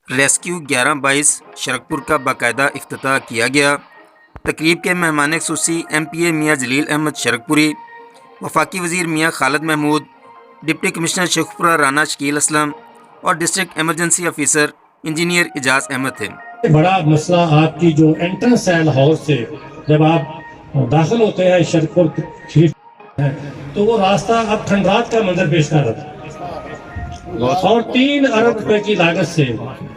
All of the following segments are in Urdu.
ریسکیو 11/22 شرکپور کا باقاعدہ افتتاح کیا گیا۔ تقریب کے مہمان خصوصی MPA میاں جلیل احمد شرکپوری، وفاقی وزیر میاں خالد محمود، ڈپٹی کمشنر شیخوپورہ رانا شکیل اسلم اور ڈسٹرکٹ ایمرجنسی آفیسر انجینئر اعجاز احمد تھے۔ بڑا مسئلہ آپ کی جو انٹرنس ہے لاہور سے جب آپ داخل ہوتے ہیں شرکپور تو وہ راستہ اب کھنڈرات کا منظر پیش کر رہا تھا، اور 3 ارب روپے کی لاگت سے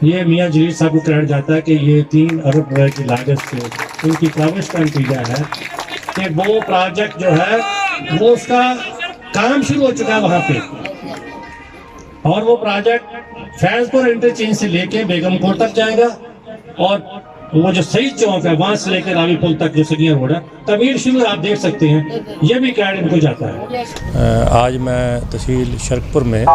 یہ میاں جلیل صاحب کو کریڈٹ جاتا ہے کہ یہ 3 ارب روپے کی لاگت سے ان کی کاوش کا نتیجہ ہے کہ وہ پروجیکٹ جو ہے وہ اس کا کام شروع ہو چکا ہے وہاں پہ، اور وہ پروجیکٹ فیض پور انٹرچینج سے لے کے بیگم کوٹ تک جائے گا، اور وہ جو صحیح چوک ہے وہاں سے لے کے راوی پل تک جو سگیاں روڈ ہے تعمیر شروع آپ دیکھ سکتے ہیں، یہ بھی کریڈٹ ان کو جاتا ہے۔ آج میں تحصیل شرکپور میں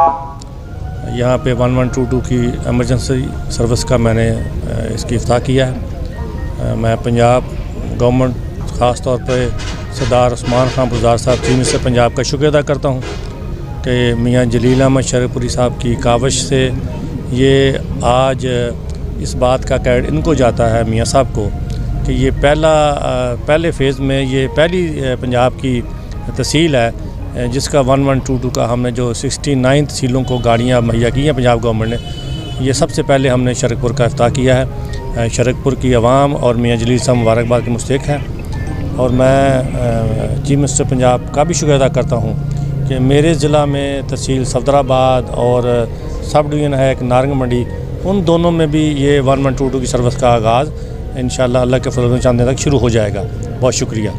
یہاں پہ 1122 کی ایمرجنسی سروس کا میں نے اس کی افتتاح کیا ہے۔ میں پنجاب گورنمنٹ خاص طور پہ سردار عثمان خان بزدار صاحب چیف منسٹر پنجاب کا شکریہ ادا کرتا ہوں کہ میاں جلیل احمد شرکپوری صاحب کی کاوش سے یہ آج اس بات کا کریڈٹ ان کو جاتا ہے میاں صاحب کو کہ یہ پہلے فیز میں یہ پہلی پنجاب کی تحصیل ہے جس کا 1122 کا ہم نے جو 69 تحصیلوں کو گاڑیاں مہیا کی ہیں پنجاب گورنمنٹ نے، یہ سب سے پہلے ہم نے شرکپور کا افتتاح کیا ہے۔ شرکپور کی عوام اور میاں جلیل صاحب مبارکباد کے مستحق ہیں، اور میں چیف منسٹر پنجاب کا بھی شکریہ ادا کرتا ہوں کہ میرے ضلع میں تحصیل صفدر آباد اور سب ڈویژن ہے ایک نارنگ منڈی، ان دونوں میں بھی یہ 1122 کی سروس کا آغاز انشاءاللہ اللہ کے فضل و چاندنے تک شروع ہو جائے گا۔ بہت شکریہ۔